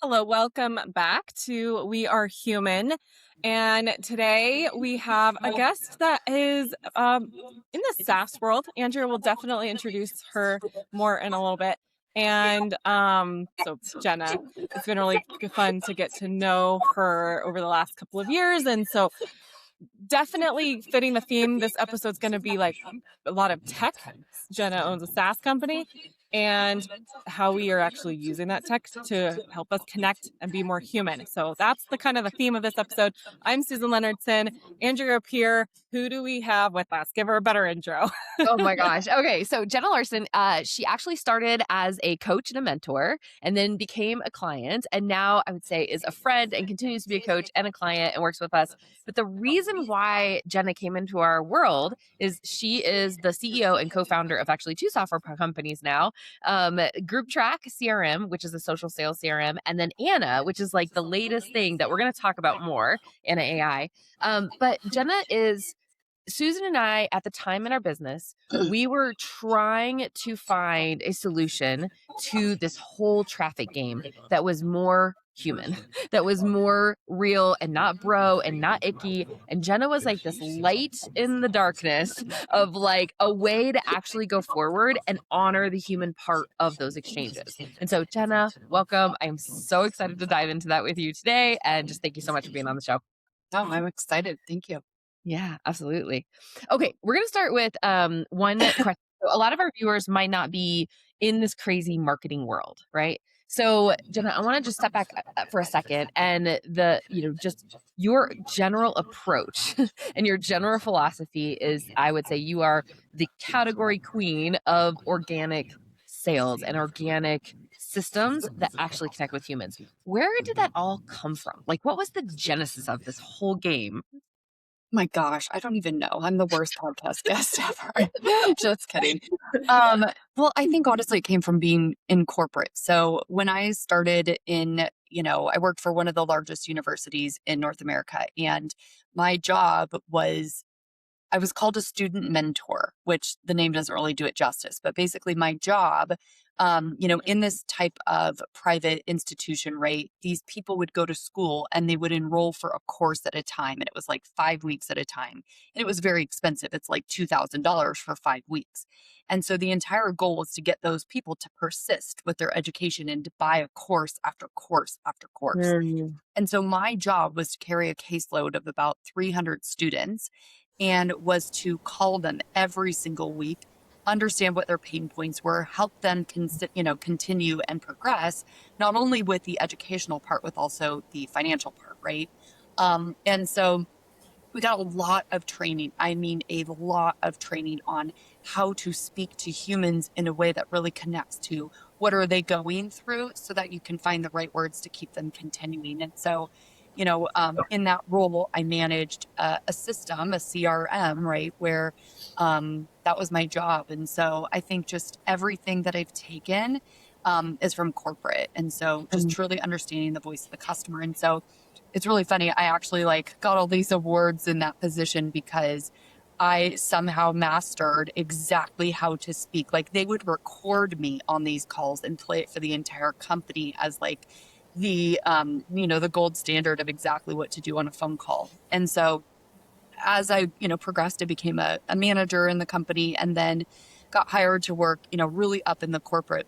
Hello, welcome back to We Are Human. And today we have a guest that is in the SaaS world. Andrea will definitely introduce her more in a little bit. And so Jenna, it's been really fun to get to know her over the last couple of years. And so definitely fitting the theme, this episode's going to be like a lot of tech. Jenna owns a SaaS company and how we are actually using that tech to help us connect and be more human. So that's the kind of the theme of this episode. I'm Susan Leonardson, Andrea Peer. Who do we have with us? Give her a better intro. Oh my gosh. Okay. So Jenna Larson, she actually started as a coach and a mentor and then became a client. And now I would say is a friend and continues to be a coach and a client and works with us. But the reason why Jenna came into our world is she is the CEO and co-founder of actually two software companies now, GroupTrack CRM, which is a social sales CRM, and then Anna, which is like the latest thing that we're going to talk about more, Anna AI. But Jenna is Susan and I, at the time in our business, we were trying to find a solution to this whole traffic game that was more human, that was more real and not bro and not icky. And Jenna was like this light in the darkness of like a way to actually go forward and honor the human part of those exchanges. And so, Jenna, welcome. I'm so excited to dive into that with you today. And just thank you so much for being on the show. Oh, I'm excited. Thank you. Yeah, absolutely. Okay, we're going to start with one question. So a lot of our viewers might not be in this crazy marketing world, right? So, Jenna, I want to just step back for a second and just your general approach and your general philosophy is, I would say, you are the category queen of organic sales and organic systems that actually connect with humans. Where did that all come from? Like, what was the genesis of this whole game? My gosh, I don't even know. I'm the worst podcast guest ever. Just kidding. Well, I think honestly it came from being in corporate. So when I started I worked for one of the largest universities in North America, and my job was I was called a student mentor, which the name doesn't really do it justice. But basically, my job, in this type of private institution, right, these people would go to school and they would enroll for a course at a time. And it was like 5 weeks at a time. And it was very expensive. It's like $2,000 for 5 weeks. And so the entire goal was to get those people to persist with their education and to buy a course after course after course. And so my job was to carry a caseload of about 300 students and was to call them every single week, understand what their pain points were, help them continue and progress, not only with the educational part, with also the financial part, right? And so we got a lot of training. I mean, a lot of training on how to speak to humans in a way that really connects to what are they going through so that you can find the right words to keep them continuing. And so, in that role, I managed a system, a CRM, right, where that was my job. And so I think just everything that I've taken is from corporate. And so just truly understanding the voice of the customer. And so it's really funny. I actually got all these awards in that position because I somehow mastered exactly how to speak. Like they would record me on these calls and play it for the entire company as the gold standard of exactly what to do on a phone call. And so as I, progressed, I became a manager in the company and then got hired to work, really up in the corporate,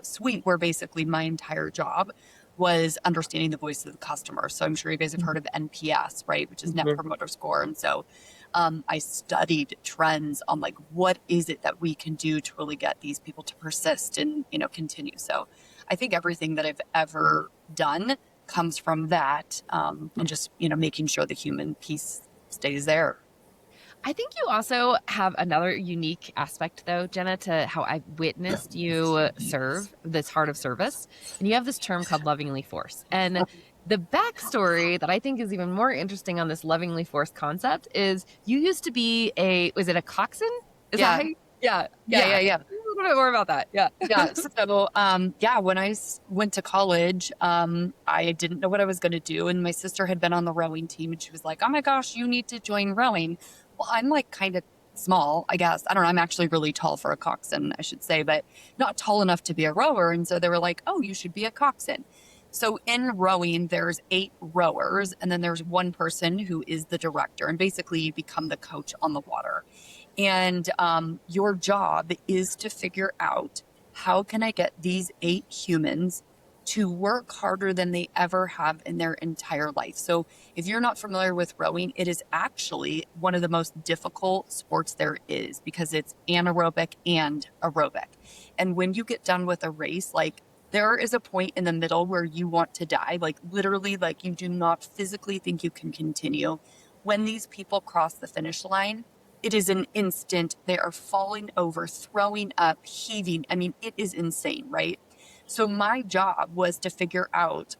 suite where basically my entire job was understanding the voice of the customer. So I'm sure you guys have heard of NPS, right? Which is Net Promoter Score. And so I studied trends on what is it that we can do to really get these people to persist and, continue. So I think everything that I've ever done comes from that and just, making sure the human piece stays there. I think you also have another unique aspect, though, Jenna, to how I've witnessed you serve this heart of service. And you have this term called lovingly force. And the backstory that I think is even more interesting on this lovingly force concept is you used to be was it a coxswain? Yeah. Yeah. A little bit more about that. Yeah. Yeah. So, when I went to college, I didn't know what I was going to do. And my sister had been on the rowing team and she was like, oh my gosh, you need to join rowing. Well, I'm kind of small, I guess. I don't know. I'm actually really tall for a coxswain, I should say, but not tall enough to be a rower. And so they were like, oh, you should be a coxswain. So in rowing, there's 8 rowers, and then there's one person who is the director, and basically you become the coach on the water. And your job is to figure out, how can I get these 8 humans to work harder than they ever have in their entire life? So if you're not familiar with rowing, it is actually one of the most difficult sports there is, because it's anaerobic and aerobic. And when you get done with a race, like, there is a point in the middle where you want to die, like literally, like you do not physically think you can continue. When these people cross the finish line, it is an instant. They are falling over, throwing up, heaving. I mean, it is insane, right? So my job was to figure out,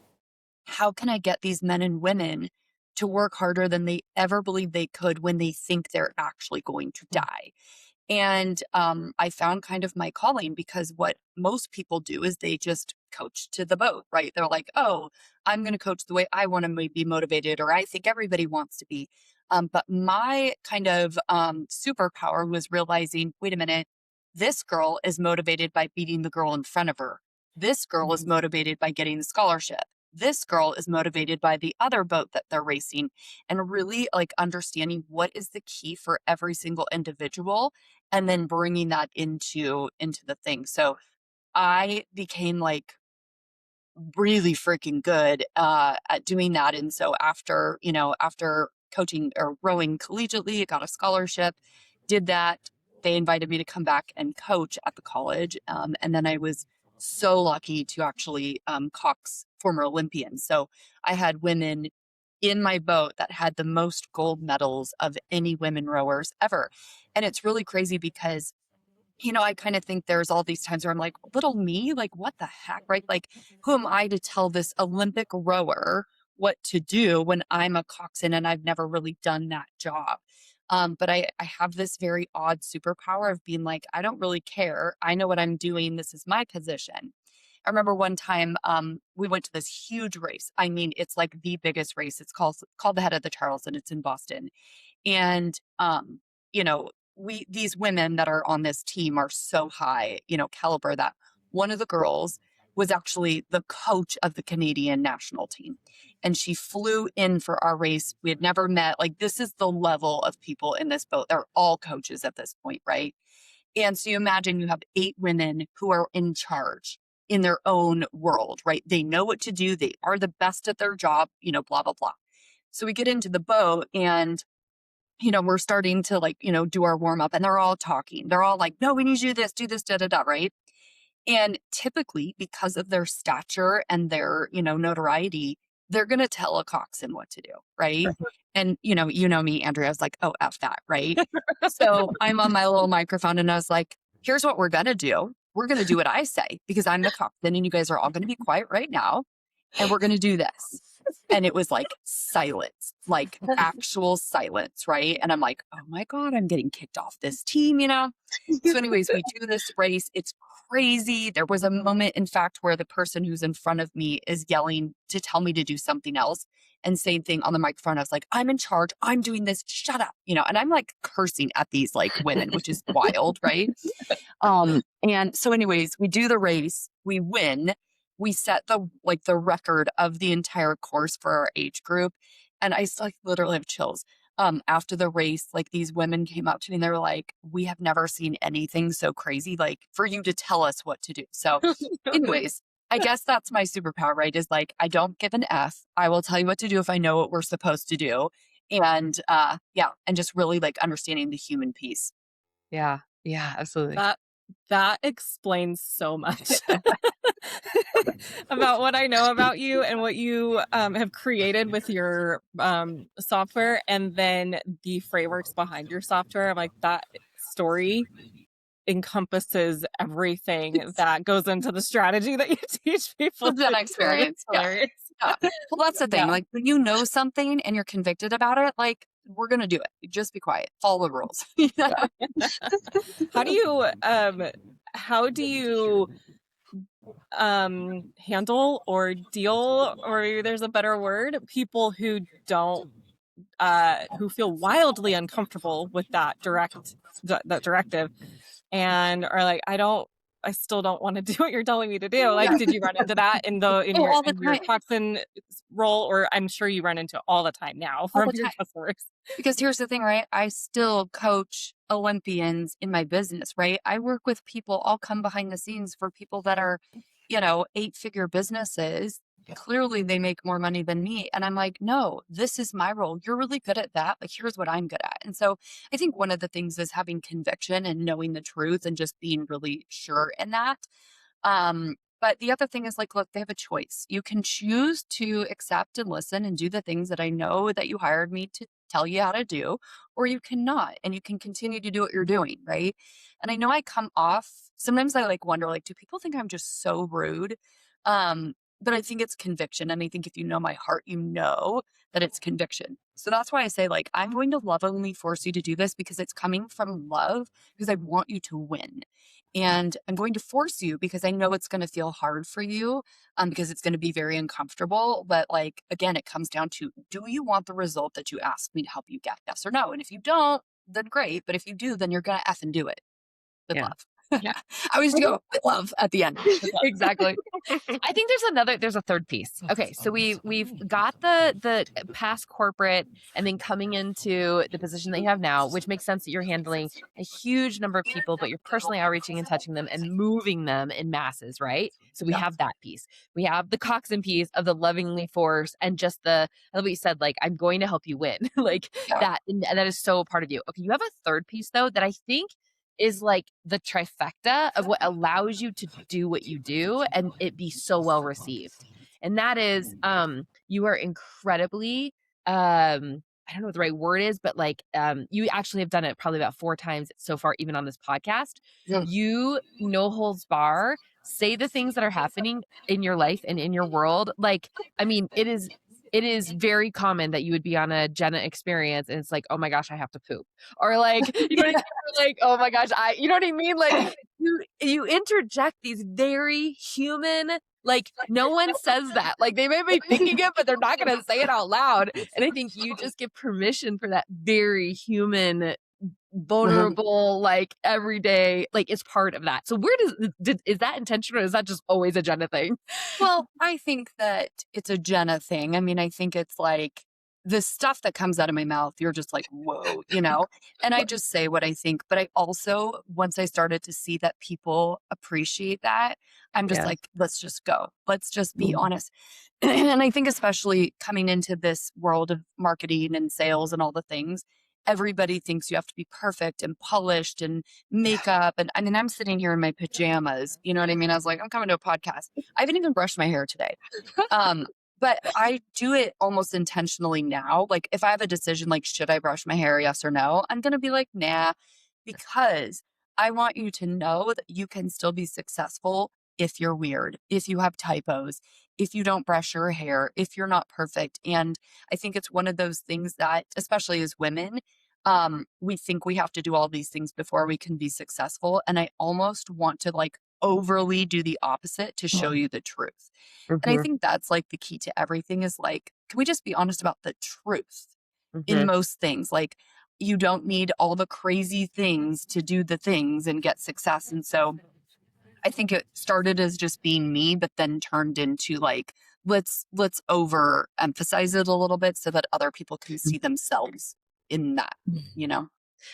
how can I get these men and women to work harder than they ever believe they could when they think they're actually going to die? And I found kind of my calling, because what most people do is they just coach to the boat, right? They're like, oh, I'm going to coach the way I want to be motivated, or I think everybody wants to be. But my kind of superpower was realizing, wait a minute, this girl is motivated by beating the girl in front of her. This girl is motivated by getting the scholarship. This girl is motivated by the other boat that they're racing. And really, like, understanding what is the key for every single individual, and then bringing that into the thing. So I became like really freaking good at doing that. And so after, after coaching or rowing collegiately, I got a scholarship, did that. They invited me to come back and coach at the college. And then I was so lucky to actually cox former Olympians. So I had women in my boat that had the most gold medals of any women rowers ever. And it's really crazy because, I kind of think there's all these times where I'm like, little me, like, what the heck, right? Like, who am I to tell this Olympic rower what to do when I'm a coxswain and I've never really done that job? But I have this very odd superpower of being like, I don't really care. I know what I'm doing. This is my position. I remember one time we went to this huge race. I mean, it's like the biggest race. It's called the Head of the Charleston. It's in Boston. And you know, these women that are on this team are so high, caliber, that one of the girls was actually the coach of the Canadian national team. And she flew in for our race. We had never met. Like, this is the level of people in this boat. They're all coaches at this point, right? And so you imagine you have 8 women who are in charge in their own world, right? They know what to do. They are the best at their job, blah, blah, blah. So we get into the boat, and we're starting to, like, do our warm up, and they're all talking. They're all like, no, we need to do this, da, da, da, right? And typically, because of their stature and their, notoriety, they're going to tell a coxswain what to do, right? And, me, Andrea, I was like, oh, F that, right? So I'm on my little microphone, and I was like, here's what we're going to do. We're going to do what I say, because I'm the coxswain, and you guys are all going to be quiet right now, and we're going to do this. And it was like silence, like actual silence, right? And I'm like, oh my God, I'm getting kicked off this team, So anyways, we do this race. It's crazy. There was a moment, in fact, where the person who's in front of me is yelling to tell me to do something else. And same thing on the microphone. I was like, I'm in charge. I'm doing this. Shut up. And I'm like cursing at these like women, which is wild, right? And so anyways, we do the race, we win. We set the record of the entire course for our age group. And I still, like, literally have chills. After the race, like, these women came up to me and they were like, we have never seen anything so crazy, like, for you to tell us what to do. So anyways, I guess that's my superpower, right? Is like, I don't give an F. I will tell you what to do if I know what we're supposed to do. And yeah, and just really like understanding the human piece. Yeah. Yeah, absolutely. That explains so much about what I know about you and what you have created with your software, and then the frameworks behind your software. I'm like, that story encompasses everything that goes into the strategy that you teach people. That experience. Yeah. Yeah. Well, that's the thing. Yeah. Like, when you know something and you're convicted about it, like, we're going to do it. Just be quiet. Follow the rules. How do you handle or deal, or maybe there's a better word, people who don't who feel wildly uncomfortable with that directive and are like, I don't I still don't want to do what you're telling me to do. Like, did you run into that in your all the in your time. coxswain role, or I'm sure you run into all the time now All from the your time. customers? Because here's the thing, right? I still coach Olympians in my business, right? I work with people, I'll come behind the scenes for people that are, 8-figure businesses. Clearly, they make more money than me. And I'm like, no, this is my role. You're really good at that. Like, here's what I'm good at. And so I think one of the things is having conviction and knowing the truth and just being really sure in that. But the other thing is like, look, they have a choice. You can choose to accept and listen and do the things that I know that you hired me to tell you how to do, or you cannot, and you can continue to do what you're doing, right? And I know I come off, sometimes I like wonder, like, do people think I'm just so rude? But I think it's conviction. And I think if you know my heart, you know that it's conviction. So that's why I say, like, I'm going to lovingly force you to do this because it's coming from love, because I want you to win. And I'm going to force you because I know it's going to feel hard for you, because it's going to be very uncomfortable. But like, again, it comes down to, do you want the result that you asked me to help you get? Yes or no? And if you don't, then great. But if you do, then you're going to F and do it with Yeah. love. Yeah. I always go with love at the end. With love. Exactly. I think there's a third piece. Okay, so we've got the past corporate and then coming into the position that you have now, which makes sense that you're handling a huge number of people, but you're personally outreaching and touching them and moving them in masses, right? So we Yeah. have that piece. We have the coxswain piece of the lovingly force and just I love what you said, like, I'm going to help you win. Like Yeah. that, and that is so part of you. Okay, you have a third piece though that I think is like the trifecta of what allows you to do what you do and it be so well received. And that is you are incredibly I don't know what the right word is, but like you actually have done it probably about 4 times so far, even on this podcast. Yeah. You no holds bar, say the things that are happening in your life and in your world. Like, I mean, it is very common that you would be on a Jenna experience and it's like, oh my gosh, I have to poop. Or like, you know what I mean? Or like, oh my gosh, you know what I mean? Like you interject these very human, like no one says that. Like they may be thinking it, but they're not gonna say it out loud. And I think you just give permission for that very human, vulnerable, like everyday, like it's part of that. So where is that intentional or is that just always a Jenna thing? Well, I think that it's a Jenna thing. I mean, I think it's like the stuff that comes out of my mouth, you're just like, whoa, And I just say what I think. But I also, once I started to see that people appreciate that, I'm just Yeah. like, let's just go. Let's just be honest. And I think, especially coming into this world of marketing and sales and all the things, everybody thinks you have to be perfect and polished and makeup. And I mean, I'm sitting here in my pajamas. You know what I mean? I was like, I'm coming to a podcast. I haven't even brushed my hair today. But I do it almost intentionally now. Like if I have a decision, like, should I brush my hair? Yes or no? I'm going to be like, nah, because I want you to know that you can still be successful if you're weird, if you have typos, if you don't brush your hair, if you're not perfect. And I think it's one of those things that, especially as women, we think we have to do all these things before we can be successful. And I almost want to like overly do the opposite to show you the truth. And I Mhm, think that's like the key to everything is like, can we just be honest about the truth in mhm. most things? Like, you don't need all the crazy things to do the things and get success. And so I think it started as just being me, but then turned into like, let's overemphasize it a little bit so that other people can see themselves in that, you know?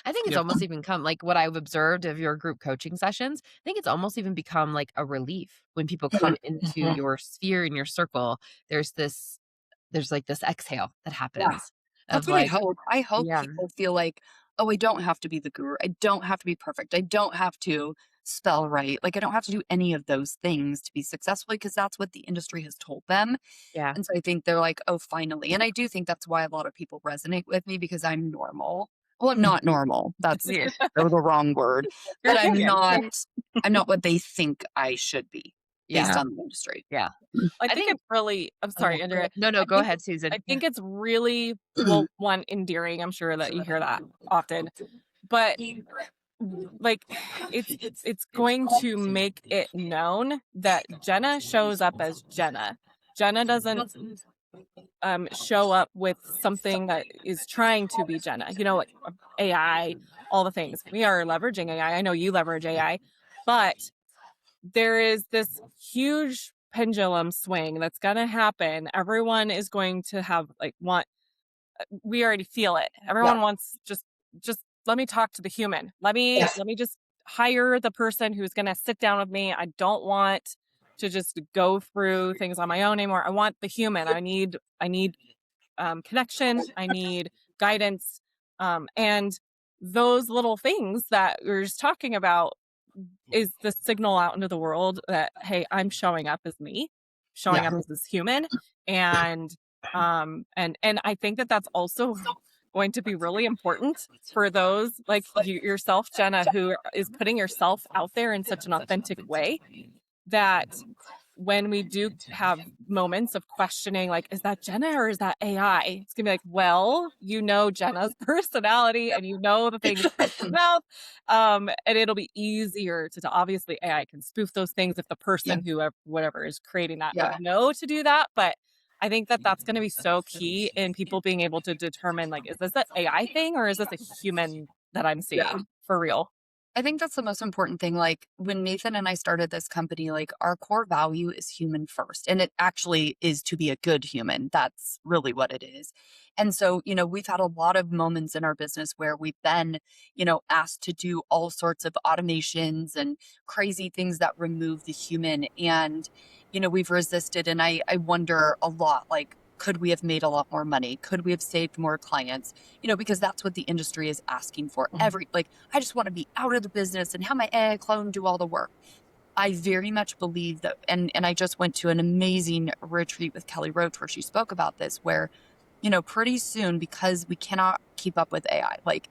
I think it's Yeah. almost even come like what I've observed of your group coaching sessions. I think it's almost even become like a relief when people come into your sphere and your circle. There's this, there's like this exhale that Yeah. happens That's of what I like, hope. I hope yeah, people feel like, oh, I don't have to be the guru. I don't have to be perfect. I don't have to spell right. Like, I don't have to do any of those things to be successful because that's what the industry has told them. yeah, And so I think they're like, oh, finally. And I do think that's why a lot of people resonate with me because I'm normal. Well, I'm not normal. That's yeah, the wrong word. You're But human. I'm not what they think I should be based yeah, on the industry. yeah. I I think think, it's really, I'm oh yeah, sorry, go Andrea. ahead. No, no, I go think ahead, Susan. I Yeah. think it's really, well, one, endearing. I'm sure that you hear that often. But like it's going to make it known that Jenna shows up as Jenna. Jenna doesn't show up with something that is trying to be Jenna. Like AI, all the things. We are leveraging AI. I know you leverage AI, but there is this huge pendulum swing that's going to happen. Everyone is going to have like want we already feel it. Yeah. Everyone wants just let me talk to the human. Let me just hire the person who's going to sit down with me. I don't want to just go through things on my own anymore. I want the human. I need connection. I need guidance. And those little things that we're just talking about is the signal out into the world that, hey, I'm showing up as me, showing Yeah. up as this human. And I think that that's also going to be really important for those like yourself, Jenna, who is putting yourself out there in such an authentic way that when we do have moments of questioning, like, is that Jenna or is that AI? It's gonna be like, well, you know Jenna's personality and you know the things that come from her mouth. And it'll be easier obviously AI can spoof those things if the Yeah. person whatever is creating that Yeah. would know to do that. But I think that that's going to be so key in people being able to determine, like, is this an AI thing or is this a human that I'm Yeah. seeing for real? I think that's the most important thing. Like when Nathan and I started this company, like our core value is human first. And it actually is to be a good human. That's really what it is. And so, we've had a lot of moments in our business where we've been, asked to do all sorts of automations and crazy things that remove the human. And, we've resisted. And I wonder a lot, like, could we have made a lot more money? Could we have saved more clients? Because that's what the industry is asking for. Like, I just want to be out of the business and have my AI clone do all the work. I very much believe that, and I just went to an amazing retreat with Kelly Roach where she spoke about this, where, pretty soon, because we cannot keep up with AI, like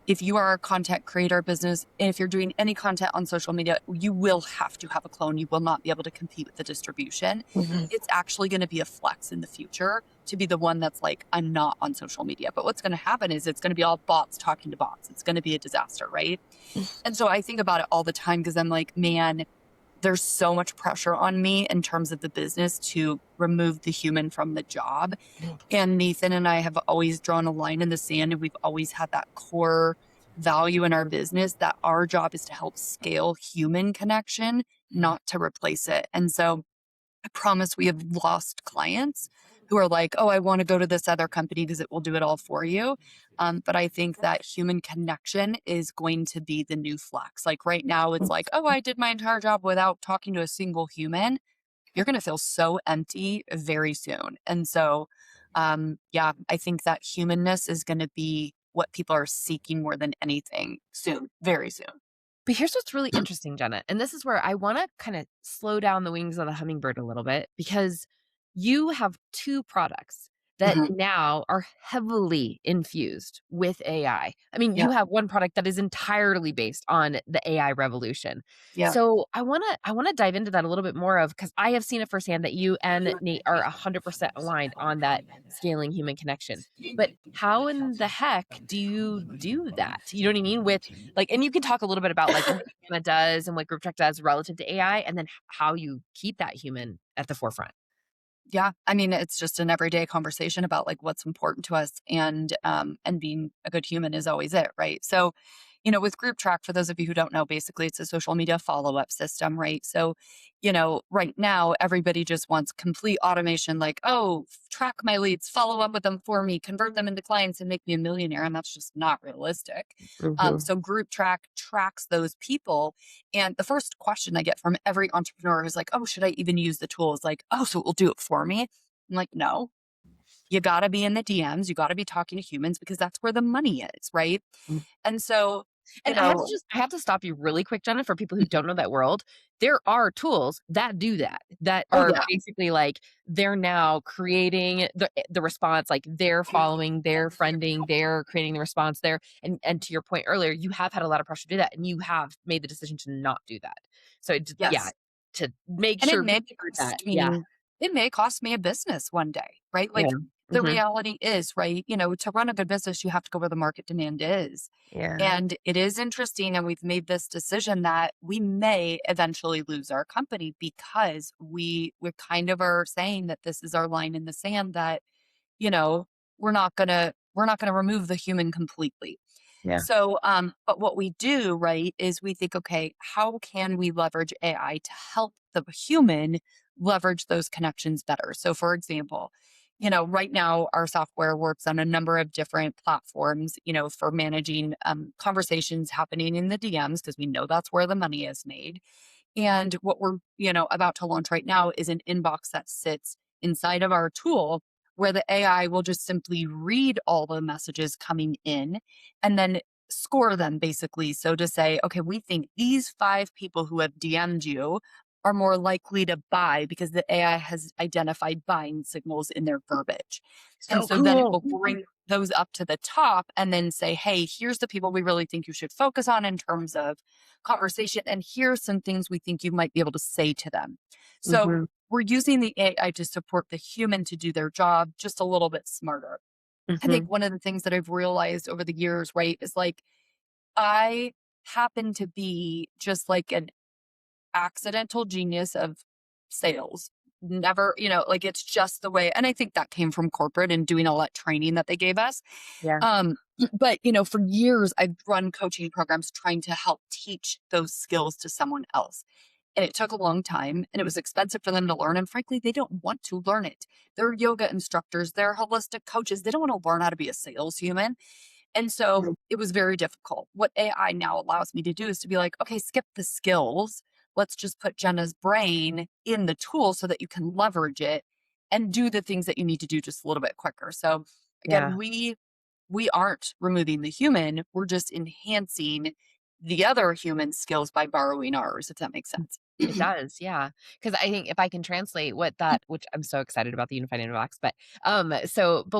if you are a content creator business, and if you're doing any content on social media, you will have to have a clone. You will not be able to compete with the distribution. It's actually going to be a flex in the future to be the one that's like, I'm not on social media. But what's going to happen is it's going to be all bots talking to bots. It's going to be a disaster, right? And so I think about it all the time because I'm like, man, there's so much pressure on me in terms of the business to remove the human from the job. And Nathan and I have always drawn a line in the sand, and we've always had that core value in our business that our job is to help scale human connection, not to replace it. And so I promise we have lost clients who are like, oh, I want to go to this other company because it will do it all for you. But I think that human connection is going to be the new flex. Like right now, it's like, oh, I did my entire job without talking to a single human. You're going to feel so empty very soon. And so, yeah, I think that humanness is going to be what people are seeking more than anything soon, very soon. But here's what's really interesting, Jenna. And this is where I want to kind of slow down the wings of the hummingbird a little bit because you have two products that Mhm. now are heavily infused with AI. I mean, Yeah. you have one product that is entirely based on the AI revolution. Yeah. So I want to dive into that a little bit more of because I have seen it firsthand that you and Nate are 100% aligned on that scaling human connection. But how in the heck do you do that? You know what I mean? With like, and you can talk a little bit about like what Gamma does and what GroupTrack does relative to AI, and then how you keep that human at the forefront. Yeah. I mean, it's just an everyday conversation about like what's important to us and being a good human is always it, right? So, with Group Track, for those of you who don't know, basically it's a social media follow-up system, right? So, right now everybody just wants complete automation, like, oh, track my leads, follow up with them for me, convert them into clients and make me a millionaire. And that's just not realistic. So Group Track tracks those people. And the first question I get from every entrepreneur is like, oh, should I even use the tool? Is like, oh, so it will do it for me. I'm like, no, you got to be in the DMs. You got to be talking to humans because that's where the money is. Right. And so, And I have to stop you really quick, Jenna, for people who don't know that world. There are tools that do that, that oh, are yeah. basically like they're now creating the response, like they're following, they're friending, they're creating the response there. And to your point earlier, you have had a lot of pressure to do that, and you have made the decision to not do that. So yeah, Yes. to make And it sure may we heard that. cost Yeah. me it may cost me a business one day, right? Yeah. Like the Hmm. reality is, right, to run a good business, you have to go where the market demand is. Yeah. And it is interesting, and we've made this decision that we may eventually lose our company because we kind of are saying that this is our line in the sand that, you know, we're not gonna remove the human completely. Yeah. So, but what we do, right, is we think, okay, how can we leverage AI to help the human leverage those connections better? So, for example, right now our software works on a number of different platforms, for managing conversations happening in the DMs, because we know that's where the money is made. And what we're, about to launch right now is an inbox that sits inside of our tool where the AI will just simply read all the messages coming in and then score them basically. So to say, okay, we think these 5 people who have DM'd you are more likely to buy because the AI has identified buying signals in their verbiage. And So so then it will cool. bring those up to the top and then say, hey, here's the people we really think you should focus on in terms of conversation. And here's some things we think you might be able to say to them. So Mhm. we're using the AI to support the human to do their job just a little bit smarter. I think Mhm. one of the things that I've realized over the years, right, is like I happen to be just like an accidental genius of sales. Never, like it's just the way. And I think that came from corporate and doing all that training that they gave us. Yeah. Um, but for years I've run coaching programs trying to help teach those skills to someone else. And it took a long time and it was expensive for them to learn. And frankly, they don't want to learn it. They're yoga instructors, they're holistic coaches. They don't want to learn how to be a sales human. And so it was very difficult. What AI now allows me to do is to be like, okay, skip the skills. Let's just put Jenna's brain in the tool so that you can leverage it and do the things that you need to do just a little bit quicker. So Yeah. again, we aren't removing the human, we're just enhancing the other human skills by borrowing ours, if that makes sense. It does, yeah. Because I think if I can translate what that which I'm so excited about the unified inbox, but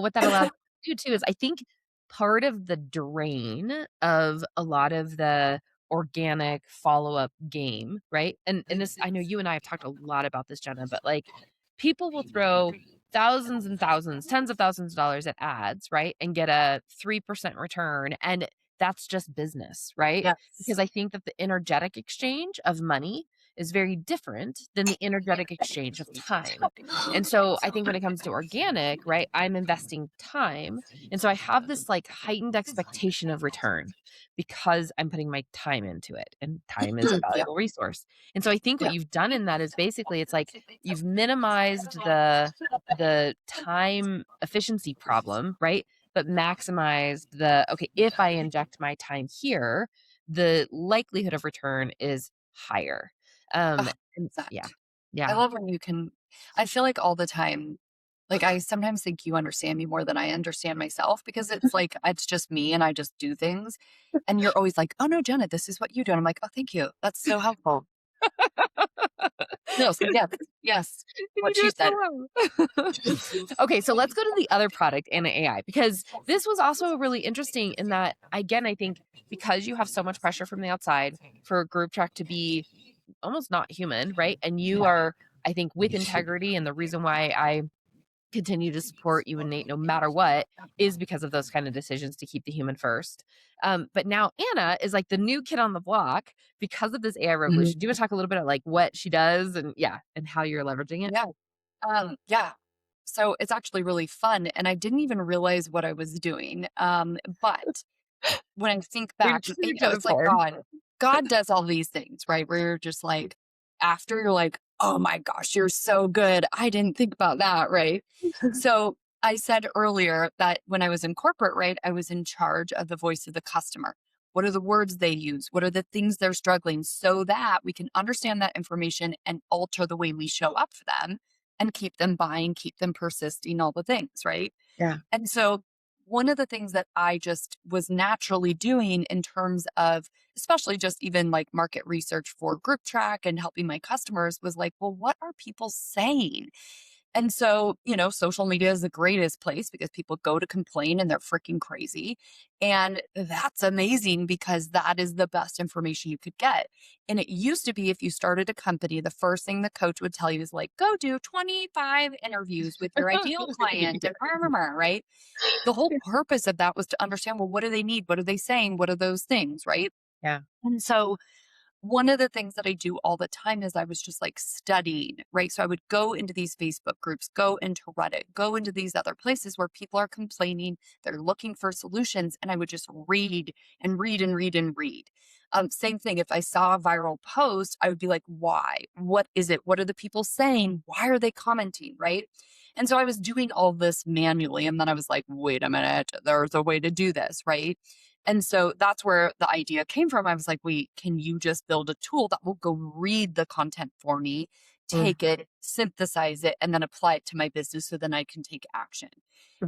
what that allows you to do too is I think part of the drain of a lot of the organic follow-up game, right? And this I know you and I have talked a lot about this, Jenna, but, like, people will throw thousands and thousands, tens of thousands of dollars at ads, right? And get a 3% return, and that's just business, right? Yes. Because I think that the energetic exchange of money is very different than the energetic exchange of time. And so I think when it comes to organic, right, I'm investing time. And so I have this like heightened expectation of return because I'm putting my time into it. And time is a Yeah. valuable resource. And so I think what Yeah. you've done in that is basically it's like you've minimized the time efficiency problem, right? But maximized the okay, if I inject my time here, the likelihood of return is higher. Oh, And yeah. exact. I Yeah. love when you can I feel like all the time, like I sometimes think you understand me more than I understand myself because it's like it's just me and I just do things. And you're always like, oh no, Jenna, this is what you do. And I'm like, oh, thank you. That's so helpful. No, so yes, yes, And you what do she it so said. well. Okay, so let's go to the other product, Anna AI, because this was also really interesting in that, again, I think because you have so much pressure from the outside for GroupTrack to be almost not human, right? And you are, I think, with integrity, and the reason why I continue to support you and Nate no matter what is because of those kind of decisions to keep the human first. But now Anna is like the new kid on the block because of this AI Mhm. revolution. Do you want to talk a little bit about like what she does and yeah, and how you're leveraging it? Yeah. Yeah. So it's actually really fun. And I didn't even realize what I was doing. But when I think back, Reach each other's it's like forward. God does all these things, right? Where you're just like, after you're like, oh my gosh, you're so good. I didn't think about that, right? So I said earlier that when I was in corporate, right, I was in charge of the voice of the customer. What are the words they use? What are the things they're struggling so that we can understand that information and alter the way we show up for them and keep them buying, keep them persisting, all the things, right? Yeah. And so one of the things that I just was naturally doing in terms of, especially just even like market research for Group Track and helping my customers was like, well, what are people saying? And so, social media is the greatest place because people go to complain and they're freaking crazy. And that's amazing because that is the best information you could get. And it used to be if you started a company, the first thing the coach would tell you is like, go do 25 interviews with your ideal client and right? The whole purpose of that was to understand, well, what do they need? What are they saying? What are those things? Right. Yeah. And so one of the things that I do all the time is I was just like studying, right? So I would go into these Facebook groups, go into Reddit, go into these other places where people are complaining, they're looking for solutions, and I would just read and read and read and read. Same thing, if I saw a viral post, I would be like, why? What is it? What are the people saying? Why are they commenting, right? And so I was doing all this manually. And then I was like, wait a minute, there's a way to do this, right? And so that's where the idea came from. I was like, wait, can you just build a tool that will go read the content for me, take it, synthesize it, and then apply it to my business so then I can take action?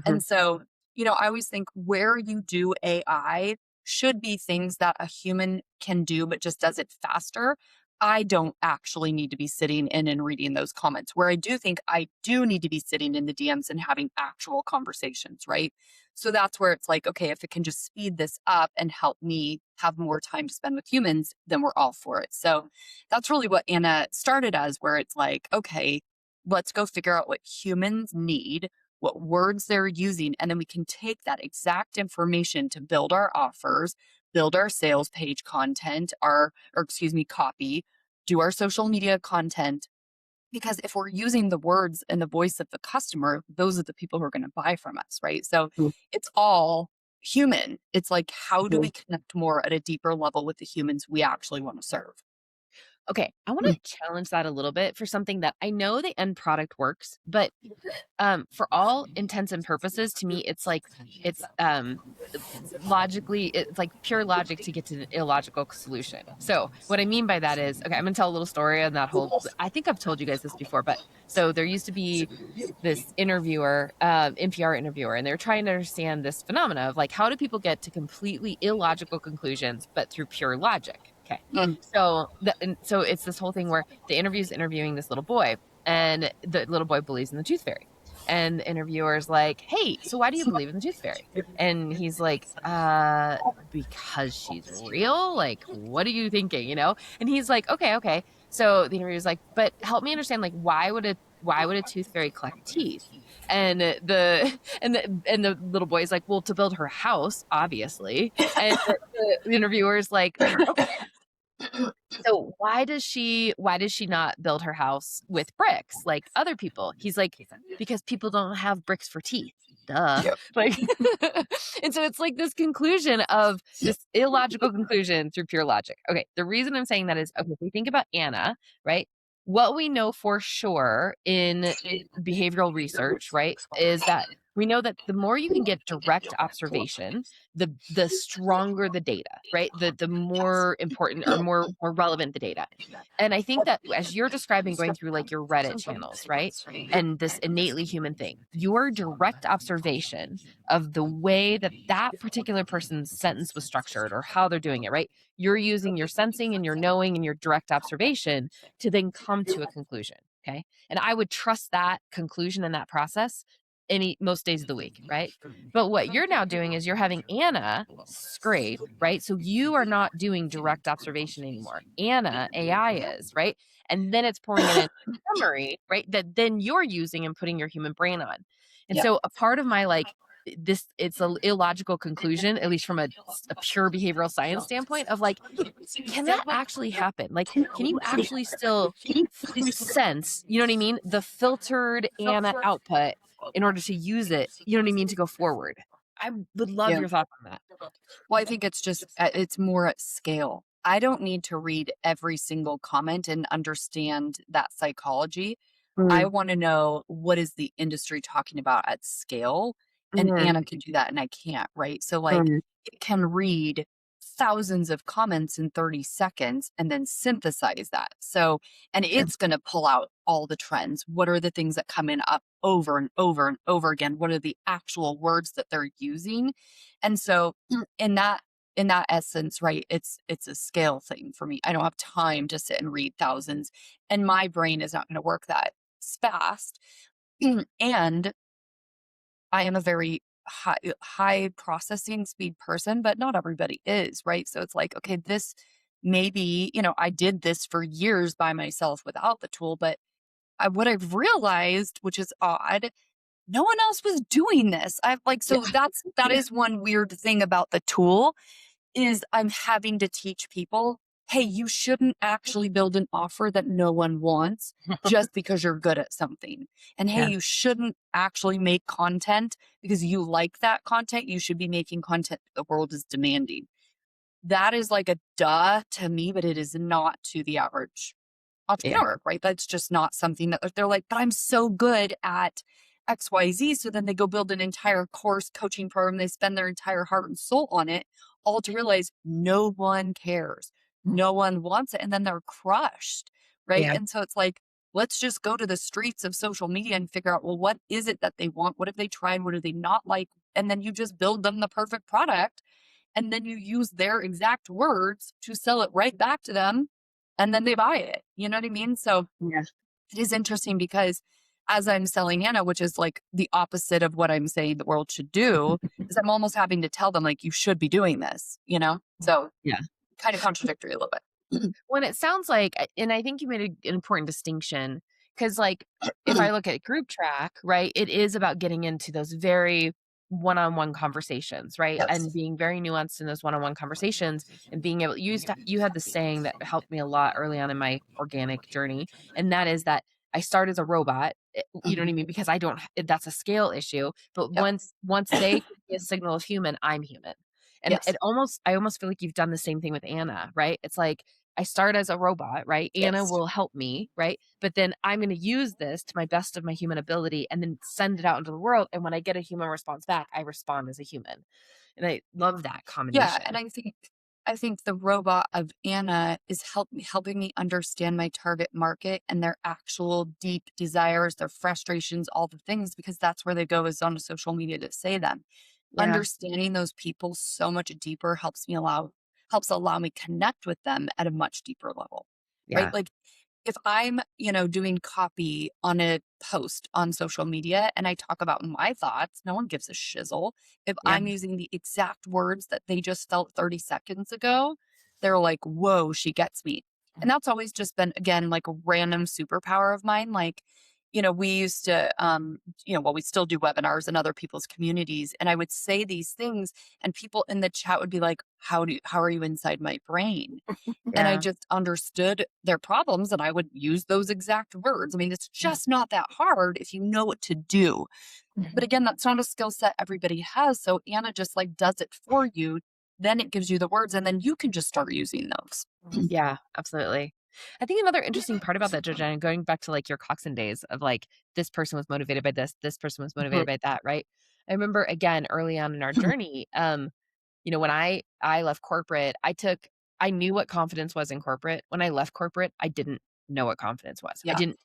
And so, I always think where you do AI should be things that a human can do, but just does it faster. I don't actually need to be sitting in and reading those comments. Where I do think I do need to be sitting in the DMs and having actual conversations, right? So that's where it's like, okay, if it can just speed this up and help me have more time to spend with humans, then we're all for it. So that's really what Anna started as, where it's like, okay, let's go figure out what humans need, what words they're using, and then we can take that exact information to build our offers, build our sales page content, copy, do our social media content. Because if we're using the words and the voice of the customer, those are the people who are going to buy from us, right? So it's all human. It's like, how do we connect more at a deeper level with the humans we actually want to serve? Okay, I want to challenge that a little bit for something that I know the end product works, but for all intents and purposes, to me, it's like logically, it's like pure logic to get to an illogical solution. So what I mean by that is, okay, I'm gonna tell a little story on that whole. I think I've told you guys this before, but so there used to be this interviewer, NPR interviewer, and they're trying to understand this phenomena of like, how do people get to completely illogical conclusions, but through pure logic? Okay. So it's this whole thing where the interview's interviewing this little boy, and the little boy believes in the tooth fairy. And the interviewer's like, hey, so why do you believe in the tooth fairy? And he's like, because she's real? Like, what are you thinking? And he's like, okay. So the interviewer's like, but help me understand, like, why would a tooth fairy collect teeth? And the little boy's like, well, to build her house, obviously. And the interviewer's like, okay. So why does she not build her house with bricks like other people? He's like, because people don't have bricks for teeth. Duh. Yep. Like, and so it's like this conclusion of this illogical conclusion through pure logic. Okay. The reason I'm saying that is, okay, if we think about Anna, right? What we know for sure in behavioral research, right, is that we know that the more you can get direct observation, the stronger the data, right? The more important or more relevant the data. And I think that as you're describing going through like your Reddit channels, right? And this innately human thing, your direct observation of the way that that particular person's sentence was structured or how they're doing it, right? You're using your sensing and your knowing and your direct observation to then come to a conclusion. Okay. And I would trust that conclusion and that process most days of the week, right? But what you're now doing is you're having Anna scrape, right? So you are not doing direct observation anymore. Anna, AI is, right? And then it's pulling it in summary, right? That then you're using and putting your human brain on. And so a part of my it's an illogical conclusion, at least from a pure behavioral science standpoint, of like, can that actually happen? Like, can you actually still sense, you know what I mean? The filtered Anna output in order to use it, you know what I mean, to go forward. I would love your thoughts on that. Well, I think it's more at scale. I don't need to read every single comment and understand that psychology. I want to know, what is the industry talking about at scale? And Anna can do that and I can't, right? So like, it can read thousands of comments in 30 seconds and then synthesize that. So, and it's going to pull out all the trends. What are the things that come in up over and over and over again? What are the actual words that they're using? And so in that essence, right, it's a scale thing for me. I don't have time to sit and read thousands, and my brain is not going to work that fast. And I am a very high processing speed person, but not everybody is, right? So it's like, okay, this maybe, I did this for years by myself without the tool, but what I've realized, which is odd, no one else was doing this. That is one weird thing about the tool, is I'm having to teach people hey, you shouldn't actually build an offer that no one wants just because you're good at something. And hey, Yeah. you shouldn't actually make content because you like that content. You should be making content the world is demanding. That is like a duh to me, but it is not to the average Yeah. entrepreneur, right? That's just not something that they're like, but I'm so good at XYZ. So then they go build an entire course coaching program. They spend their entire heart and soul on it, all to realize no one cares. No one wants it. And then they're crushed, right? Yeah. And so it's like, let's just go to the streets of social media and figure out, well, what is it that they want? What have they tried? What do they not like? And then you just build them the perfect product. And then you use their exact words to sell it right back to them. And then they buy it. You know what I mean? So Yeah. it is interesting because as I'm selling Anna, which is like the opposite of what I'm saying the world should do, is I'm almost having to tell them, like, you should be doing this, you know? So Yeah. kind of contradictory a little bit. When it sounds like, and I think you made an important distinction, because like if I look at group track, right, it is about getting into those very one-on-one conversations, right, and Yes. being very nuanced in those one-on-one conversations, and being able, you had the saying that helped me a lot early on in my organic journey, and that is that I start as a robot, you know what I Mhm. mean, because I don't, that's a scale issue, but Yep. once they give me a signal of human, I'm human. And Yes. I almost feel like you've done the same thing with Anna, right? It's like I start as a robot, right? Anna Yes. will help me, right? But then I'm going to use this to my best of my human ability and then send it out into the world. And when I get a human response back, I respond as a human. And I love that Yeah, combination. and I think the robot of Anna is helping me understand my target market and their actual deep desires, their frustrations, all the things, because that's where they go is on social media to say them. Yeah. Understanding those people so much deeper helps allow me connect with them at a much deeper level. Right? Yeah. Like if I'm, doing copy on a post on social media and I talk about my thoughts, no one gives a shizzle. If Yeah. I'm using the exact words that they just felt 30 seconds ago, they're like, whoa, she gets me. And that's always just been, again, like a random superpower of mine. Like, we used to, well, we still do webinars in other people's communities. And I would say these things, and people in the chat would be like, how are you inside my brain? And I Yeah. just understood their problems and I would use those exact words. I mean, it's just not that hard if you know what to do. But again, that's not a skill set everybody has. So Anna just like does it for you. Then it gives you the words and then you can just start using those. Yeah, absolutely. I think another interesting part about that, Georgia, and going back to like your Coxon days of like this person was motivated by this person was motivated by that, right? I remember again early on in our journey, when I left corporate, I knew what confidence was in corporate. When I left corporate, I didn't know what confidence was. Yeah. I didn't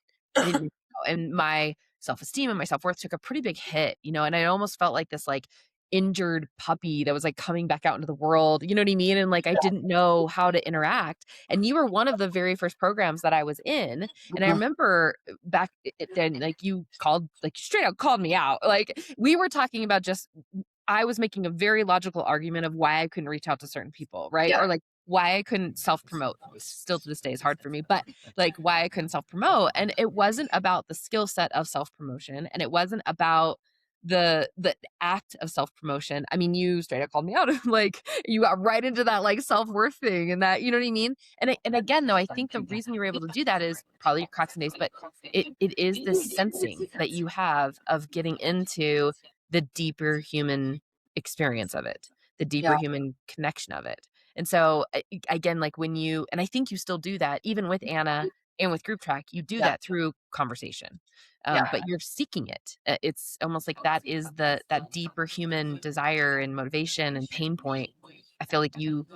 know. And my self-esteem and my self-worth took a pretty big hit, and I almost felt like this like injured puppy that was like coming back out into the world. You know what I mean? And like I didn't know how to interact. And you were one of the very first programs that I was in. And I Mhm. remember back then, like you called, like you straight out called me out. Like we were talking about just I was making a very logical argument of why I couldn't reach out to certain people, right? Yeah. Or like why I couldn't self promote. Still to this day is hard for me, but like why I couldn't self promote. And it wasn't about the skill set of self promotion, and it wasn't about the act of self promotion. I mean, you straight up called me out. Like you got right into that like self worth thing, and that you know what I mean. And again, though, I think the reason you were able to do that is probably your Coxon days, but it is this sensing that you have of getting into the deeper human experience of it, the deeper Yeah. human connection of it. And so again, like when you, and I think you still do that even with Anna and with group track, you do Yeah. that through conversation. Yeah. But you're seeking it. It's almost like that is that deeper human desire and motivation and pain point. I feel like you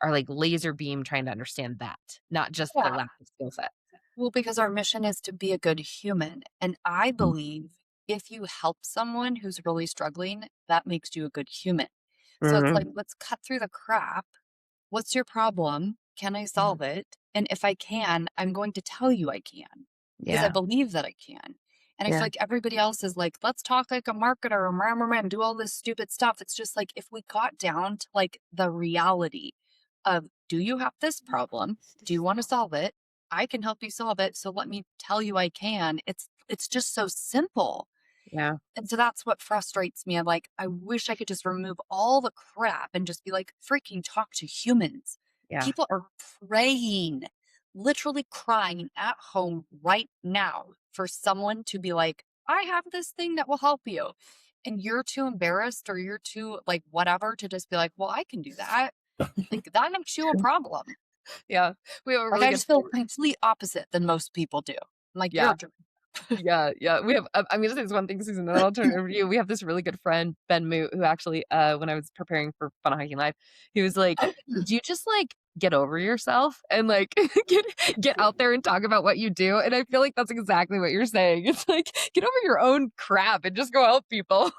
are like laser beam trying to understand that, not just the Yeah. lack of skill set. Well, because our mission is to be a good human. And I believe if you help someone who's really struggling, that makes you a good human. So it's like, Mhm. let's cut through the crap. What's your problem? Can I solve it? And if I can, I'm going to tell you I can because I Yeah. believe that I can. And I feel Yeah. like everybody else is like, let's talk like a marketer and rah, rah, rah, and do all this stupid stuff. It's just like if we got down to like the reality of do you have this problem? Do you want to solve it? I can help you solve it. So let me tell you I can. It's just so simple. Yeah. And so that's what frustrates me. I'm like, I wish I could just remove all the crap and just be like, freaking talk to humans. Yeah. People are praying, literally crying at home right now for someone to be like, I have this thing that will help you. And you're too embarrassed or you're too like whatever to just be like, well, I can do that. Like that makes you a problem. Yeah. We have a Like really I good just feel complete opposite than most people do. I'm like, you're Yeah. a jerk. Yeah. We have, I'm going to say this one thing, Susan, and then I'll turn it over to you. We have this really good friend, Ben Moot, who actually, when I was preparing for Fun Hiking Live, he was like, do you just like get over yourself and like get out there and talk about what you do? And I feel like that's exactly what you're saying. It's like, get over your own crap and just go help people.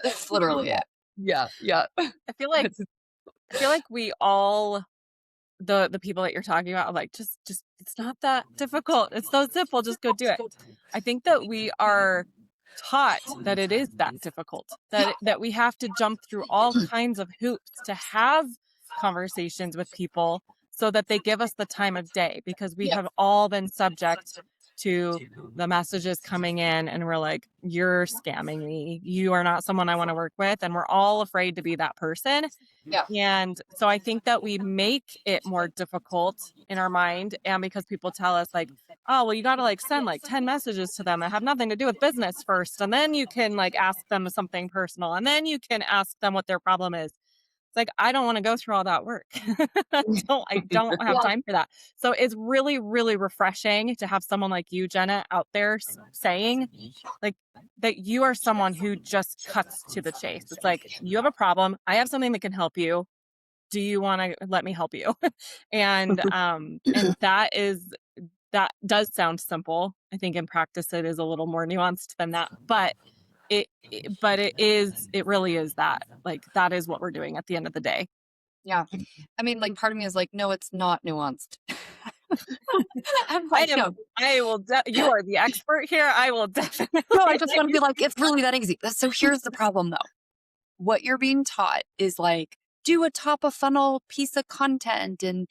That's literally it. Yeah. I feel like we all the people that you're talking about are like just it's not that difficult. It's so simple. Just go do it. I think that we are taught that it is that difficult. That we have to jump through all kinds of hoops to have conversations with people so that they give us the time of day, because we have all been subject to the messages coming in and we're like, you're scamming me. You are not someone I want to work with. And we're all afraid to be that person. Yeah. And so I think that we make it more difficult in our mind. And because people tell us like, oh, well, you got to like send like 10 messages to them that have nothing to do with business first. And then you can like ask them something personal. And then you can ask them what their problem is. It's like, I don't want to go through all that work. I don't have time for that. So it's really, really refreshing to have someone like you, Jenna, out there saying like that you are someone who just cuts to the chase. It's like, you have a problem. I have something that can help you. Do you want to let me help you? And that does sound simple. I think in practice it is a little more nuanced than that, but it really is that. Like that is what we're doing at the end of the day. Yeah. I mean, like part of me is like, no, it's not nuanced. I'm like, no. You are the expert here. I will definitely. No, I just want to be like, it's really that easy. So here's the problem though. What you're being taught is like, do a top of funnel piece of content and,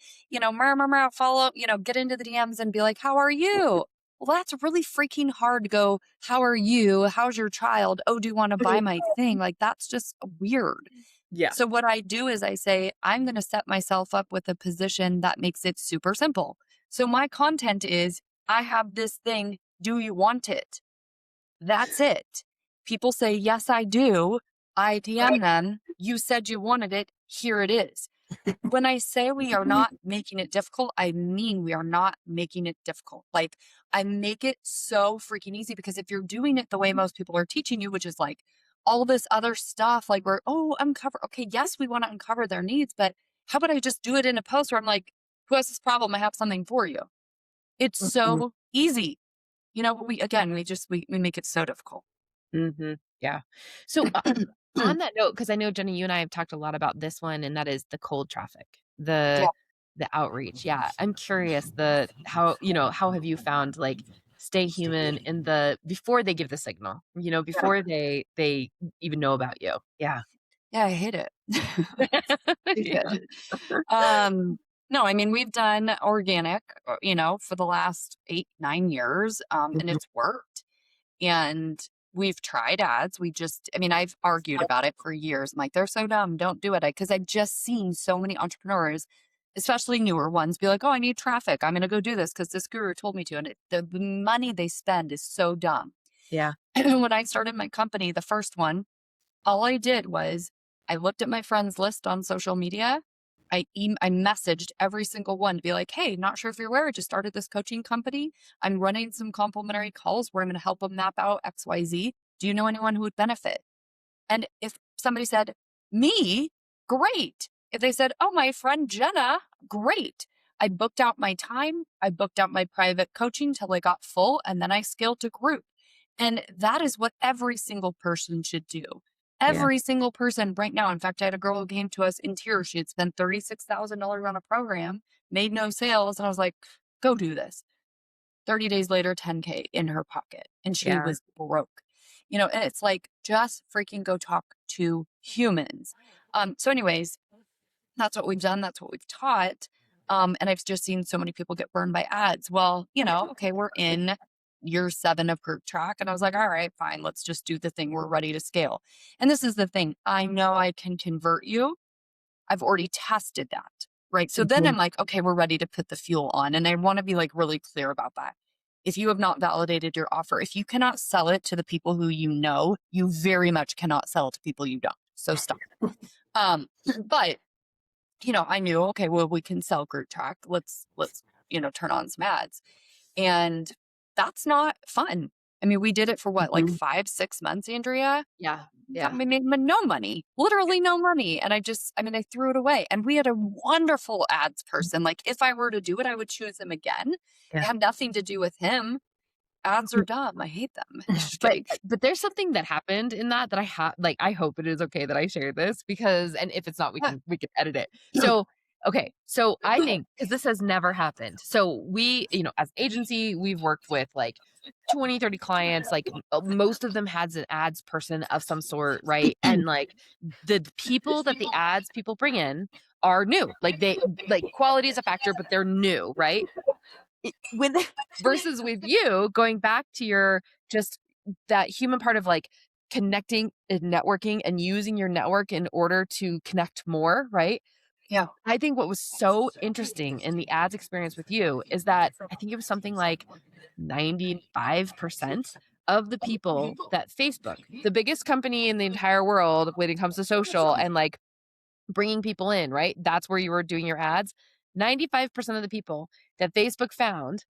follow, get into the DMs and be like, how are you? Well, that's really freaking hard to go, how are you? How's your child? Oh, do you want to buy my thing? Like, that's just weird. Yeah. So what I do is I say, I'm going to set myself up with a position that makes it super simple. So my content is, I have this thing. Do you want it? That's it. People say, yes, I do. I DM them. You said you wanted it. Here it is. When I say we are not making it difficult, I mean we are not making it difficult. Like I make it so freaking easy because if you're doing it the way most people are teaching you, which is like all this other stuff, like uncover. Okay, yes, we want to uncover their needs, but how about I just do it in a post where I'm like, who has this problem? I have something for you. It's so easy. We make it so difficult. Mm-hmm. Yeah. So on that note, because I know Jenny, you and I have talked a lot about this one, and that is the cold traffic, the outreach. Yeah, I'm curious how have you found like stay human before they give the signal, before they even know about you. Yeah. Yeah, I hate it. No, I mean we've done organic, for the last 8-9 years, and it's worked. And we've tried ads. I've argued about it for years. I'm like, they're so dumb. Don't do it. Because I've just seen so many entrepreneurs, especially newer ones, be like, oh, I need traffic. I'm going to go do this because this guru told me to. And the money they spend is so dumb. Yeah. When I started my company, the first one, all I did was I looked at my friends list on social media. I messaged every single one to be like, hey, not sure if you're aware, I just started this coaching company. I'm running some complimentary calls where I'm going to help them map out XYZ. Do you know anyone who would benefit? And if somebody said, me, great. If they said, oh, my friend Jenna, great. I booked out my time. I booked out my private coaching till I got full. And then I scaled to group. And that is what every single person should do. Every single person right now. In fact, I had a girl who came to us in tears. She had spent $36,000 on a program, made no sales. And I was like, go do this. 30 days later, 10K in her pocket. And she was broke. And it's like, just freaking go talk to humans. So anyways, that's what we've done. That's what we've taught. And I've just seen so many people get burned by ads. Well, okay, we're in year 7 of GroupTrack. And I was like, all right, fine. Let's just do the thing. We're ready to scale. And this is the thing. I know I can convert you. I've already tested that, right? So then I'm like, okay, we're ready to put the fuel on. And I want to be like really clear about that. If you have not validated your offer, if you cannot sell it to the people who you know, you very much cannot sell it to people you don't. So stop. But I knew, okay, well, we can sell GroupTrack. Let's turn on some ads. And that's not fun. I mean, we did it for what, like 5-6 months, Andrea? Yeah. I made no money, literally no money. And I threw it away. And we had a wonderful ads person. Like, if I were to do it, I would choose him again. Yeah. It had nothing to do with him. Ads are dumb. I hate them. Just kidding. But there's something that happened in that I have, like, I hope it is okay that I share this, because, and if it's not, we can edit it. So, okay. So I think, because this has never happened. So we, as agency, we've worked with like 20, 30 clients, like most of them has an ads person of some sort, right? And like the people that the ads people bring in are new. Like quality is a factor, but they're new, right? Versus with you going back to your just that human part of like connecting and networking and using your network in order to connect more, right? Yeah. I think what was so interesting in the ads experience with you is that I think it was something like 95% of the people that Facebook, the biggest company in the entire world when it comes to social and like bringing people in, right? That's where you were doing your ads. 95% of the people that Facebook found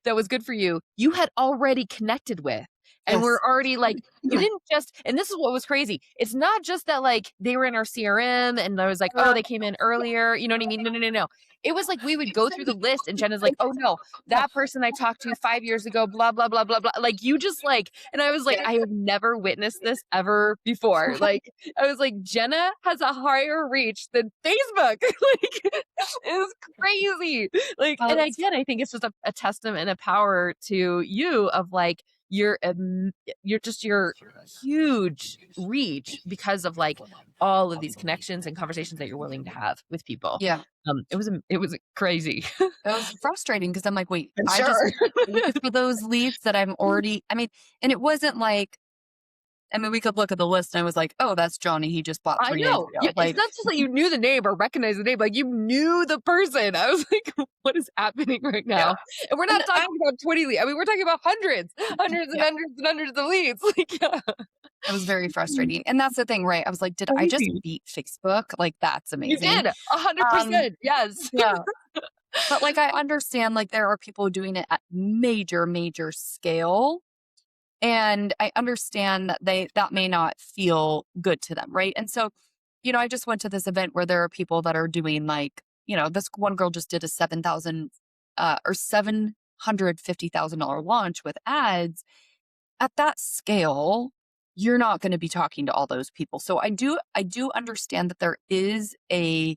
that was good for you, you had already connected with. And we're already like, you didn't just, and this is what was crazy. It's not just that like they were in our CRM and I was like, oh, they came in earlier. You know what I mean? No. It was like we would go through the list and Jenna's like, oh no, that person I talked to 5 years ago, blah, blah, blah, blah, blah. Like you just like, and I was like, I have never witnessed this ever before. Like, I was like, Jenna has a higher reach than Facebook. Like, it was crazy. Like, and again, I think it's just a testament and a power to you of like, your huge reach because of like all of these connections and conversations that you're willing to have with people. Yeah. It was crazy. It was frustrating because I'm like, wait, I Sure. just paid for those leads that I'm already, and it wasn't like, we could look at the list and I was like, oh, that's Johnny. He just bought 3 days ago. Yeah, Like, it's not just that you knew the name or recognized the name, like you knew the person. I was like, what is happening right now? Yeah. And we're not talking about 20 leads. I mean, we're talking about hundreds and hundreds and hundreds of leads. Like, yeah. It was very frustrating. And that's the thing, right? I was like, did I just beat Facebook? Like, that's amazing. You did 100%. Yes. Yeah. But like, I understand like there are people doing it at major, major scale. And I understand that that may not feel good to them, right? And so, I just went to this event where there are people that are doing like, this one girl just did a $750,000 launch with ads. At that scale, you're not going to be talking to all those people. So I do understand that there is a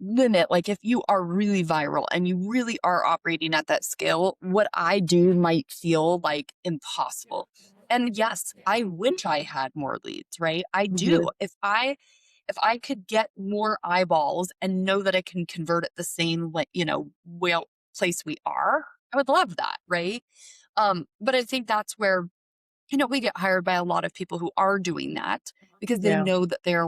limit. Like if you are really viral and you really are operating at that scale, what I do might feel like impossible. And yes, I wish I had more leads, right? I do. If I could get more eyeballs and know that I can convert at the same place we are, I would love that, right? But I think that's where we get hired by a lot of people who are doing that because they know that they're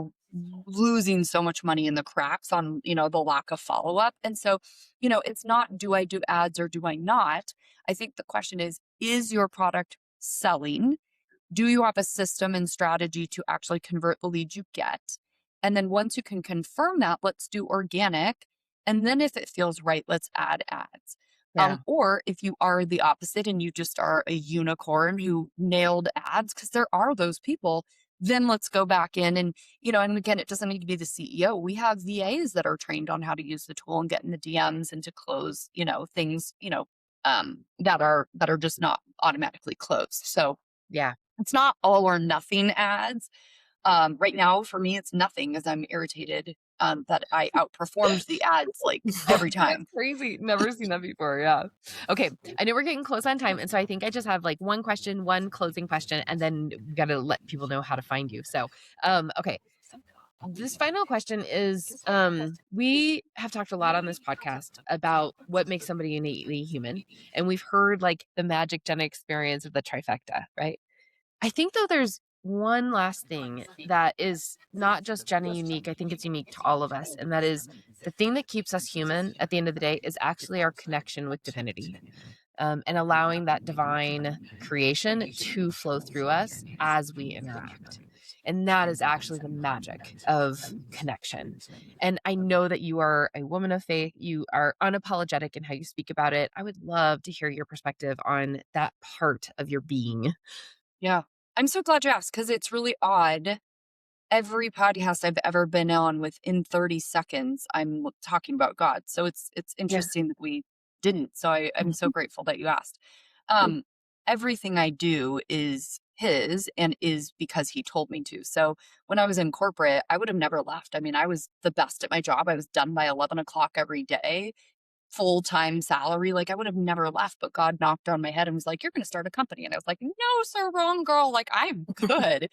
losing so much money in the cracks on, the lack of follow-up. And so, it's not, do I do ads or do I not? I think the question is your product selling? Do you have a system and strategy to actually convert the leads you get? And then once you can confirm that, let's do organic. And then if it feels right, let's add ads. Yeah. Or if you are the opposite and you just are a unicorn who nailed ads, because there are those people, then let's go back in and, and again, it doesn't need to be the CEO. We have VAs that are trained on how to use the tool and get in the DMs and to close, things, that are just not automatically closed. So Yeah. it's not all or nothing ads. Right now for me, it's nothing as I'm irritated that I outperformed the ads like every time. That's crazy. Never seen that before. Yeah. Okay. I know we're getting close on time. And so I think I just have like one closing question, and then we got to let people know how to find you. So, okay. This final question is, we have talked a lot on this podcast about what makes somebody innately human. And we've heard like the magic Jenna experience of the trifecta, right? I think though there's one last thing that is not just Jenna unique. I think it's unique to all of us. And that is the thing that keeps us human at the end of the day is actually our connection with divinity. And allowing that divine creation to flow through us as we interact. And that is actually the magic of connection. And I know that you are a woman of faith. You are unapologetic in how you speak about it. I would love to hear your perspective on that part of your being. Yeah. I'm so glad you asked because it's really odd. Every podcast I've ever been on, within 30 seconds, I'm talking about God. So it's Yeah. interesting that we didn't. So I'm so grateful that you asked. Um, Everything I do is his and is because he told me to. So when I was in corporate, I would have never left. I mean, I was the best at my job. I was done by 11 o'clock every day, full-time salary. Like I would have never left, but God knocked on my head and was like, "You're going to start a company." And I was like, "No, sir, wrong girl. Like I'm good."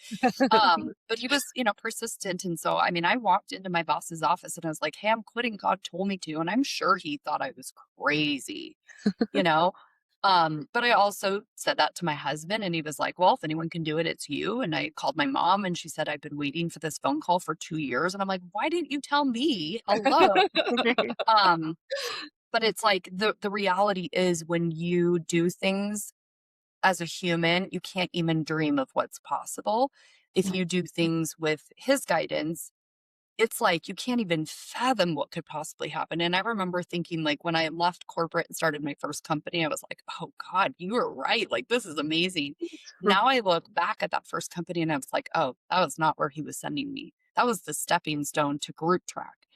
But he was, persistent. And so, I mean, I walked into my boss's office and I was like, "Hey, I'm quitting. God told me to." And I'm sure he thought I was crazy, you know? But I also said that to my husband and he was like, "Well, if anyone can do it, it's you." And I called my mom and she said, "I've been waiting for this phone call for 2 years." And I'm like, "Why didn't you tell me?" Hello. Um, but it's like the reality is when you do things as a human, you can't even dream of what's possible. If you do things with his guidance, it's like you can't even fathom what could possibly happen. And I remember thinking, like, when I left corporate and started my first company, I was like, "Oh God, you were right. Like, this is amazing." Now I look back at that first company and I was like, "Oh, that was not where he was sending me. That was the stepping stone to GroupTrack."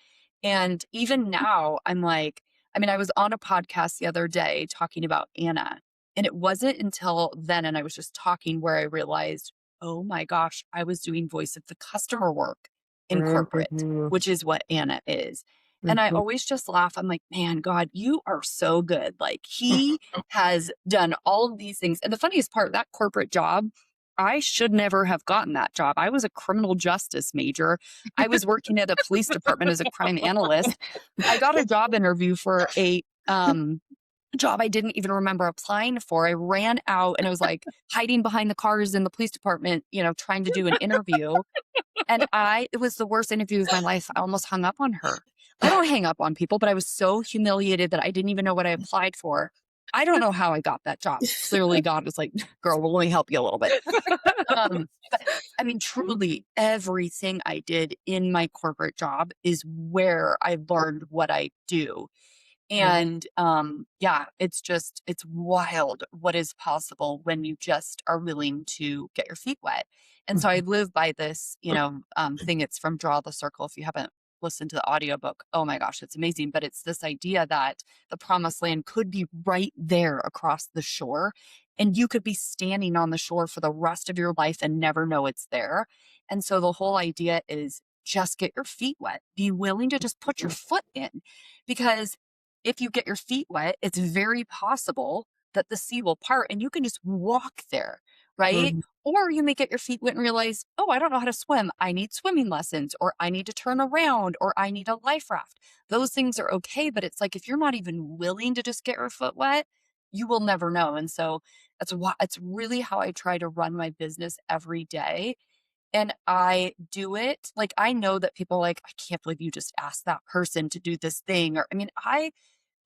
And even now, I'm like, I mean, I was on a podcast the other day talking about Anna, and it wasn't until then, and I was just talking where I realized, oh my gosh, I was doing voice of the customer work in corporate, Mhm. which is what Anna is. And I Mhm. always just laugh. I'm like, man, God, you are so good. Like, he has done all of these things. And the funniest part, that corporate job, I should never have gotten that job. I was a criminal justice major. I was working at a police department as a crime analyst. I got a job interview for a job I didn't even remember applying for. I ran out and I was like hiding behind the cars in the police department, trying to do an interview. And it was the worst interview of my life. I almost hung up on her. I don't hang up on people, but I was so humiliated that I didn't even know what I applied for. I don't know how I got that job. Clearly, God was like, "Girl, we'll only help you a little bit." But I mean, truly, everything I did in my corporate job is where I learned what I do. And yeah, it's wild what is possible when you just are willing to get your feet wet. And so I live by this, thing. It's from Draw the Circle. If you haven't listened to the audiobook, oh my gosh, it's amazing. But it's this idea that the promised land could be right there across the shore. And you could be standing on the shore for the rest of your life and never know it's there. And so the whole idea is just get your feet wet. Be willing to just put your foot in, because if you get your feet wet, it's very possible that the sea will part and you can just walk there, right? Mhm. Or you may get your feet wet and realize, "Oh, I don't know how to swim. I need swimming lessons, or I need to turn around, or I need a life raft." Those things are okay. But it's like if you're not even willing to just get your foot wet, you will never know. And so it's really how I try to run my business every day. And I do it like I know that people are like, "I can't believe you just asked that person to do this thing." Or, I mean,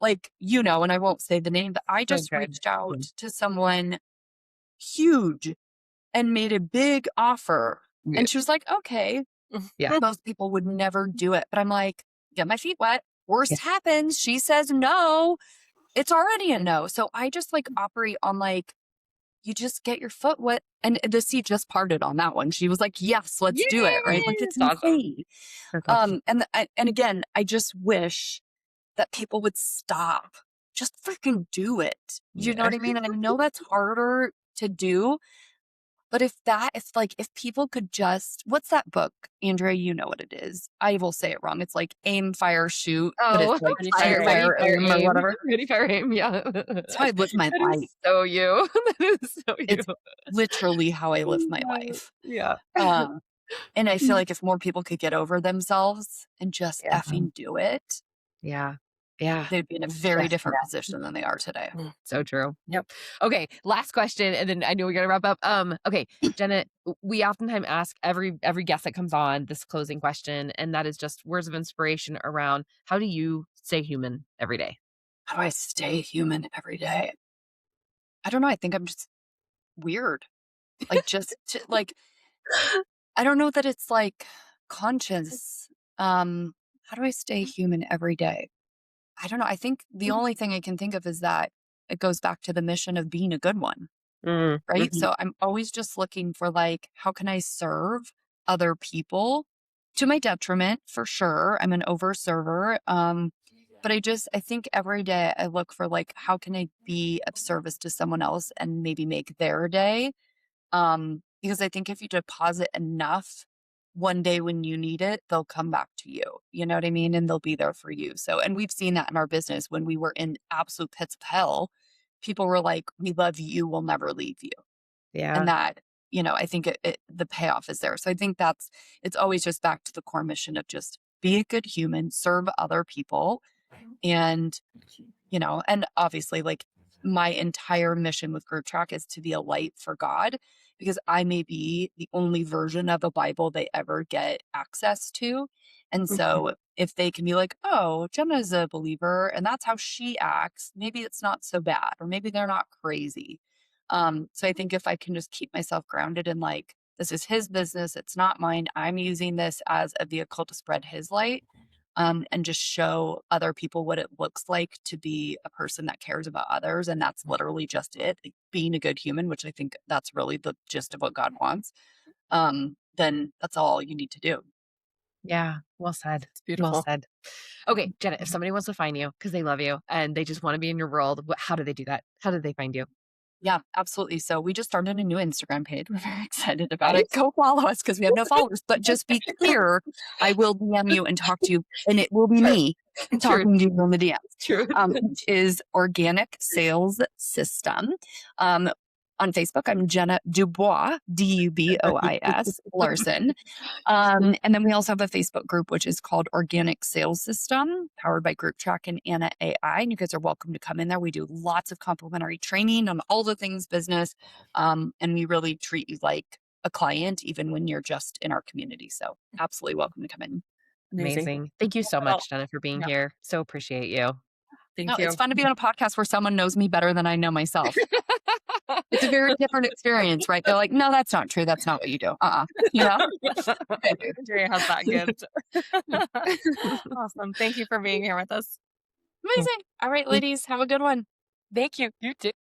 and I won't say the name, but I Oh, just good. reached out to someone huge and made a big offer. Yeah. And she was like, "Okay." Yeah. Most people would never do it. But I'm like, get my feet wet. Yeah. Worst happens. She says no. It's already a no. So I just like operate on like, you just get your foot wet. And the sea just parted on that one. She was like, "Yes, let's do it." Right. Like, it's That's awesome. insane. That's awesome. And again, I just wish that people would stop. Just freaking do it. You know Yeah. what I mean? And I know that's harder to do, but if people could just, what's that book? Andrea, you know what it is. I will say it wrong. It's like aim, fire, shoot, but it's Oh, like Ready, shoot, fire, ready, aim. fire, fire, aim, or aim. whatever. Ready, fire, aim. Yeah. That's how I live my That life. is so you. That is so you. It's literally how I live my life. Yeah. Um, and I feel like if more people could get over themselves and just Yeah. effing do it, Yeah. Yeah. they'd be in a very Yeah. different position than they are today. So true. Yep. Okay, last question, and then I know we gotta wrap up. Okay, Jenna, we oftentimes ask every guest that comes on this closing question, and that is just words of inspiration around how do you stay human every day? How do I stay human every day? I don't know. I think I'm just weird. Like, like, I don't know that it's like conscious. How do I stay human every day? I don't know. I think the only thing I can think of is that it goes back to the mission of being a good one, right? Mhm. So I'm always just looking for like, how can I serve other people to my detriment for sure. I'm an overserver. But I think every day I look for like, how can I be of service to someone else and maybe make their day? Because I think if you deposit enough, one day when you need it, they'll come back to you. You know what I mean? And they'll be there for you. So, and we've seen that in our business when we were in absolute pits of hell, people were like, we love you. We'll never leave you. And Yeah. that, I think the payoff is there. So I think it's always just back to the core mission of just be a good human, serve other people. And and obviously, like my entire mission with Group Track is to be a light for God because I may be the only version of a Bible they ever get access to. And so if they can be like, oh, Jenna's a believer and that's how she acts, maybe it's not so bad, or maybe they're not crazy. So I think if I can just keep myself grounded in like, this is his business, it's not mine. I'm using this as a vehicle to spread his light and just show other people what it looks like to be a person that cares about others. And that's literally just it, like, being a good human, which I think that's really the gist of what God wants. Then that's all you need to do. Yeah. Well said. It's Well beautiful. said. Okay, Jenna, if somebody wants to find you because they love you and they just want to be in your world, how do they do that? How do they find you? Yeah, absolutely. So we just started a new Instagram page. We're very excited about it. Nice. Go follow us because we have no followers. But just be clear, I will DM you and talk to you, and it will be me Truth. talking to you on the DMs. Truth. Which is Organic Sales System. On Facebook, I'm Jenna Dubois, Dubois Larson. And then we also have a Facebook group, which is called Organic Sales System, powered by GroupTrack and Anna AI. And you guys are welcome to come in there. We do lots of complimentary training on all the things business. And we really treat you like a client, even when you're just in our community. So absolutely welcome to come in. Amazing. Thank you so Well, much, Jenna, for being yeah. here. So appreciate you. Thank No, you. it's fun to be on a podcast where someone knows me better than I know myself. It's a very different experience, right? They're like, no, that's not true. That's not what you do. You know? Andrea has that gift. Awesome. Thank you for being here with us. Amazing. All right, ladies, have a good one. Thank you. You too.